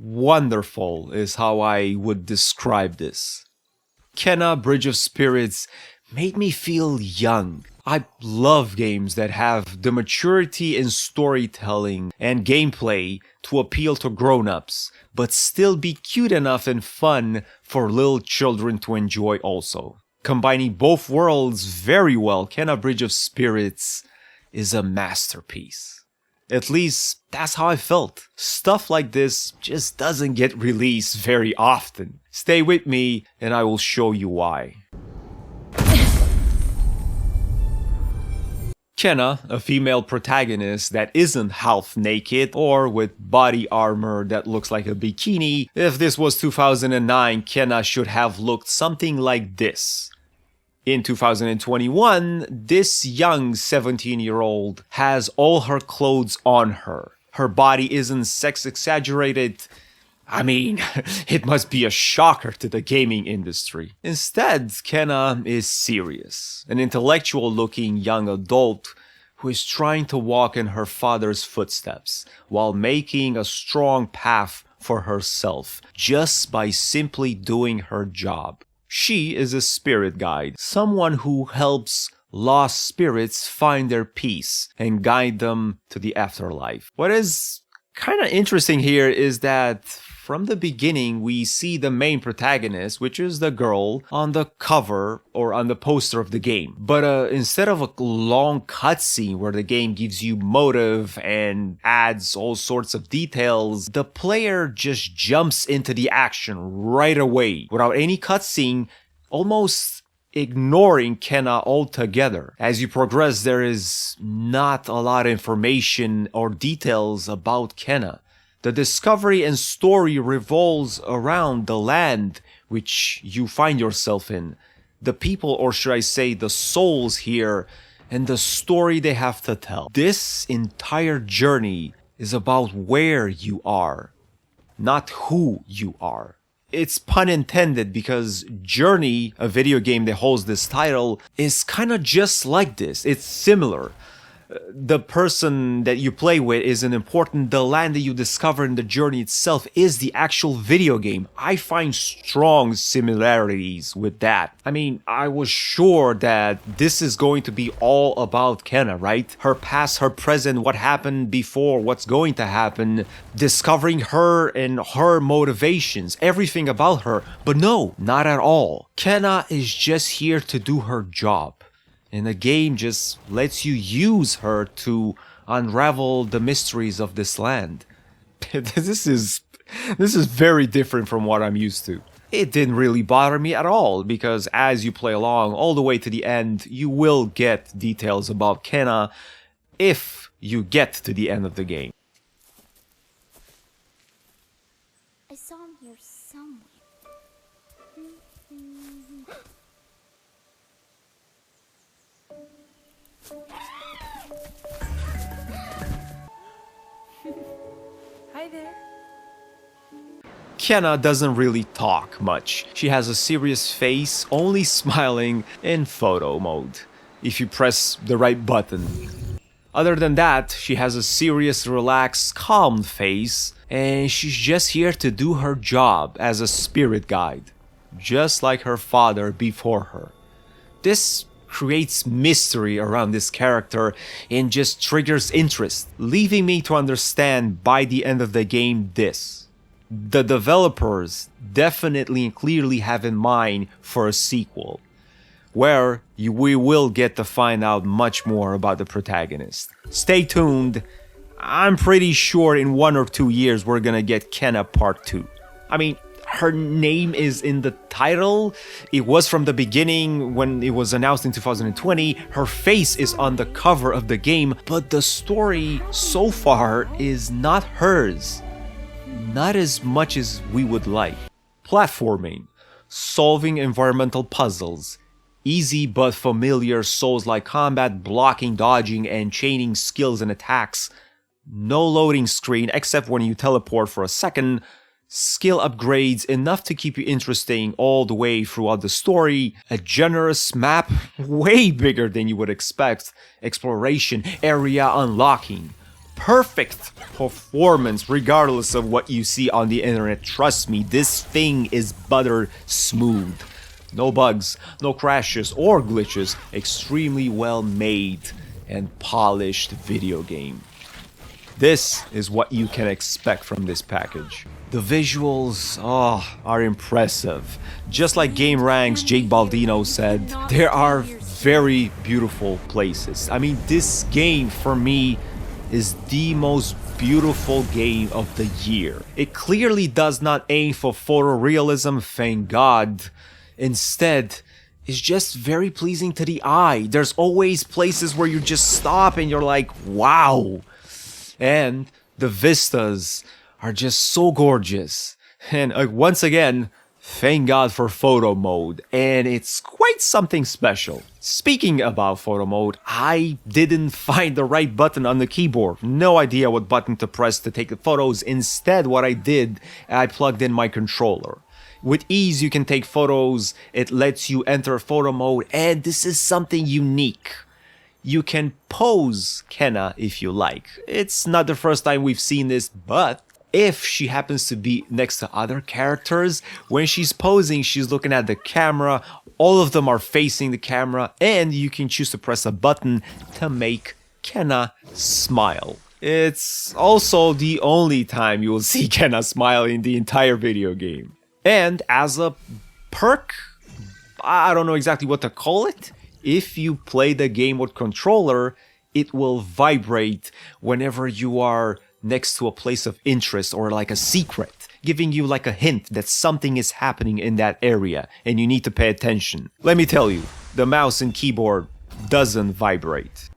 wonderful is how I would describe this. Kena Bridge of Spirits made me feel young. I love games that have the maturity in storytelling and gameplay to appeal to grown-ups, but still be cute enough and fun for little children to enjoy also. Combining both worlds very well, Kena Bridge of Spirits is a masterpiece. At least, that's how I felt. Stuff like this just doesn't get released very often. Stay with me and I will show you why. Kena, a female protagonist that isn't half naked or with body armor that looks like a bikini. If this was 2009, Kena should have looked something like this. In 2021, this young 17-year-old has all her clothes on her. Her body isn't sex exaggerated. I mean, it must be a shocker to the gaming industry. Instead, Kena is serious, an intellectual-looking young adult who is trying to walk in her father's footsteps while making a strong path for herself just by simply doing her job. She is a spirit guide, someone who helps lost spirits find their peace and guide them to the afterlife. What is kind of interesting here is that from the beginning we see the main protagonist, which is the girl, on the cover or on the poster of the game. But instead of a long cutscene where the game gives you motive and adds all sorts of details, the player just jumps into the action right away without any cutscene, almost ignoring Kena altogether. As you progress, there is not a lot of information or details about Kena. The discovery and story revolves around the land which you find yourself in, the people, or should I say the souls here, and the story they have to tell. This entire journey is about where you are, not who you are. It's pun intended because Journey, a video game that holds this title, is kind of just like this. It's similar. The person that you play with isn't important. The land that you discover in the journey itself is the actual video game. I find strong similarities with that. I mean, I was sure that this is going to be all about Kena, right? Her past, her present, what happened before, what's going to happen, discovering her and her motivations, everything about her. But no, not at all. Kena is just here to do her job. And the game just lets you use her to unravel the mysteries of this land. This is very different from what I'm used to. It didn't really bother me at all, because as you play along all the way to the end, you will get details about Kena if you get to the end of the game. I saw him here somewhere. Hi there. Kena doesn't really talk much. She has a serious face, only smiling in photo mode, if you press the right button. Other than that, she has a serious, relaxed, calm face, and she's just here to do her job as a spirit guide, just like her father before her. This creates mystery around this character and just triggers interest, leaving me to understand by the end of the game this: the developers definitely and clearly have in mind for a sequel, where we will get to find out much more about the protagonist. Stay tuned. I'm pretty sure in 1 or 2 years we're gonna get Kena Part 2. I mean, her name is in the title. It was from the beginning when it was announced in 2020. Her face is on the cover of the game, but the story so far is not hers. Not as much as we would like. Platforming, solving environmental puzzles, easy but familiar Souls-like combat, blocking, dodging, and chaining skills and attacks, no loading screen except when you teleport for a second, skill upgrades enough to keep you interesting all the way throughout the story, a generous map, way bigger than you would expect, exploration, area unlocking, perfect performance regardless of what you see on the internet. Trust me, this thing is butter smooth. No bugs, no crashes or glitches. Extremely well made and polished video game. This is what you can expect from this package. The visuals, are impressive. Just like Game Rank's Jake Baldino said, there are very beautiful places. I mean, this game for me is the most beautiful game of the year. It clearly does not aim for photorealism, thank God. Instead, it's just very pleasing to the eye. There's always places where you just stop and you're like, wow. And the vistas are just so gorgeous. And once again, thank God for photo mode. And it's quite something special. Speaking about photo mode, I didn't find the right button on the keyboard. No idea what button to press to take the photos. Instead, what I did, I plugged in my controller. With ease, you can take photos. It lets you enter photo mode. And this is something unique. You can pose Kenna if you like. It's not the first time we've seen this, but if she happens to be next to other characters, when she's posing, she's looking at the camera. All of them are facing the camera, and you can choose to press a button to make Kenna smile. It's also the only time you will see Kenna smile in the entire video game. And as a perk, I don't know exactly what to call it. If you play the game with controller, it will vibrate whenever you are next to a place of interest or like a secret, giving you like a hint that something is happening in that area and you need to pay attention. Let me tell you, the mouse and keyboard doesn't vibrate.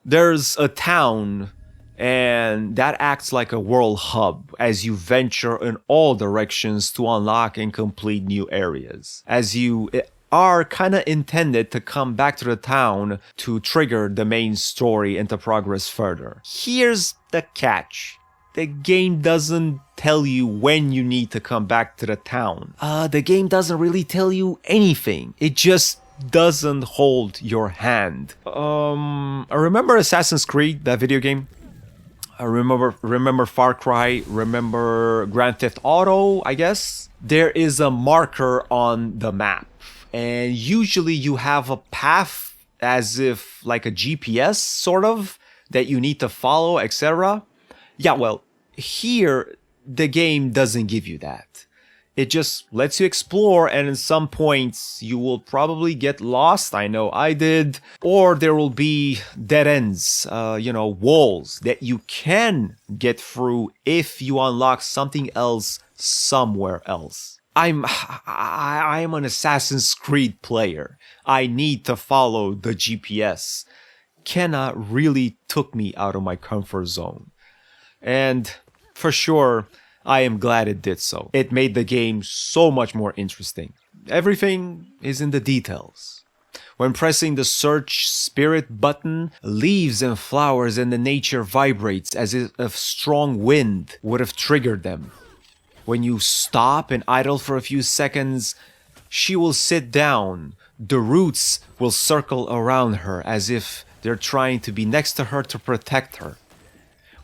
There's a town and that acts like a world hub as you venture in all directions to unlock and complete new areas. As you are kind of intended to come back to the town to trigger the main story and to progress further. Here's the catch. The game doesn't tell you when you need to come back to the town. The game doesn't really tell you anything. It just doesn't hold your hand. I remember Assassin's Creed, that video game. I remember Far Cry, remember Grand Theft Auto, I guess. There is a marker on the map. And usually you have a path as if like a GPS sort of that you need to follow, etc. Yeah, well, here the game doesn't give you that. It just lets you explore, and in some points you will probably get lost. I know I did. Or there will be dead ends, walls that you can get through if you unlock something else somewhere else. I'm an Assassin's Creed player. I need to follow the GPS. Kenna really took me out of my comfort zone. And for sure, I am glad it did so. It made the game so much more interesting. Everything is in the details. When pressing the search spirit button, leaves and flowers and the nature vibrates as if a strong wind would have triggered them. When you stop and idle for a few seconds, she will sit down. The roots will circle around her as if they're trying to be next to her to protect her.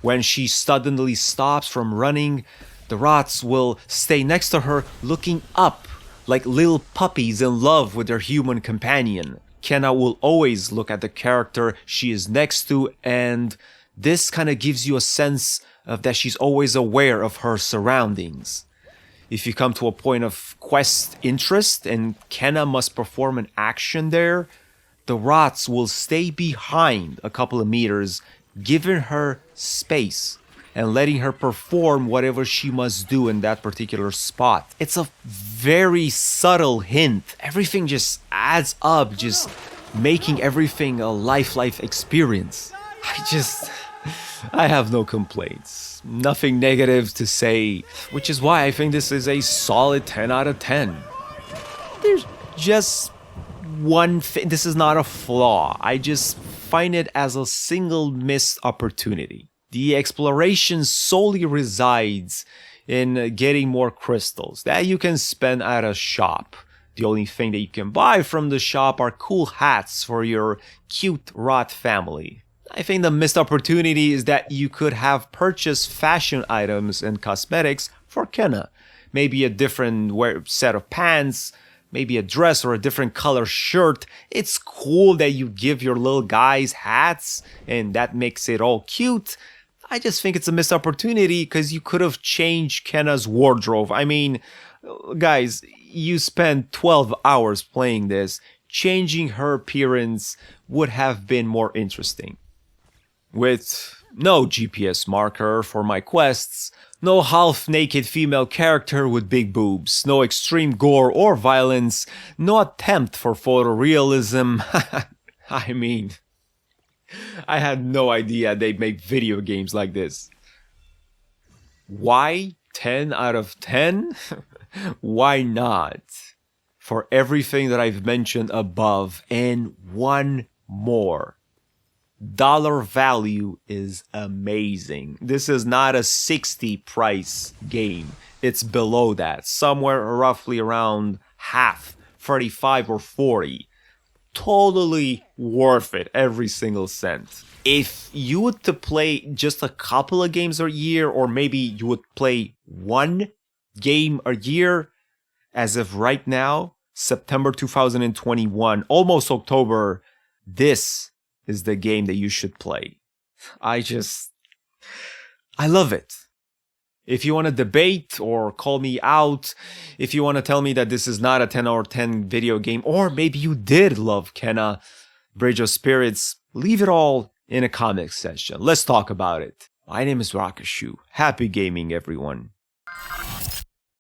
When she suddenly stops from running, the rots will stay next to her looking up like little puppies in love with their human companion. Kenna will always look at the character she is next to, and this kind of gives you a sense of that she's always aware of her surroundings. If you come to a point of quest interest and Kenna must perform an action there, the rots will stay behind a couple of meters, giving her space and letting her perform whatever she must do in that particular spot. It's a very subtle hint. Everything just adds up, just making everything a life experience. I have no complaints. Nothing negative to say, which is why I think this is a solid 10 out of 10. There's just one thing. This is not a flaw. I just find it as a single missed opportunity. The exploration solely resides in getting more crystals that you can spend at a shop. The only thing that you can buy from the shop are cool hats for your cute rot family. I think the missed opportunity is that you could have purchased fashion items and cosmetics for Kenna. Maybe a different set of pants, maybe a dress or a different color shirt. It's cool that you give your little guys hats and that makes it all cute. I just think it's a missed opportunity because you could have changed Kenna's wardrobe. I mean, guys, you spent 12 hours playing this. Changing her appearance would have been more interesting. With no GPS marker for my quests, no half-naked female character with big boobs, no extreme gore or violence, no attempt for photorealism. I mean, I had no idea they'd make video games like this. Why 10 out of 10? Why not? For everything that I've mentioned above and one more. Dollar value is amazing. This is not a 60 price game. It's below that, somewhere roughly around half, 35 or 40. Totally worth it, every single cent. If you were to play just a couple of games a year, or maybe you would play one game a year, as of right now, September 2021, almost October, this is the game that you should play. I love it. If you want to debate or call me out, if you want to tell me that this is not a 10 out of 10 video game, or maybe you did love Kenna, Bridge of Spirits, leave it all in a comment section. Let's talk about it. My name is Rocashu. Happy gaming, everyone.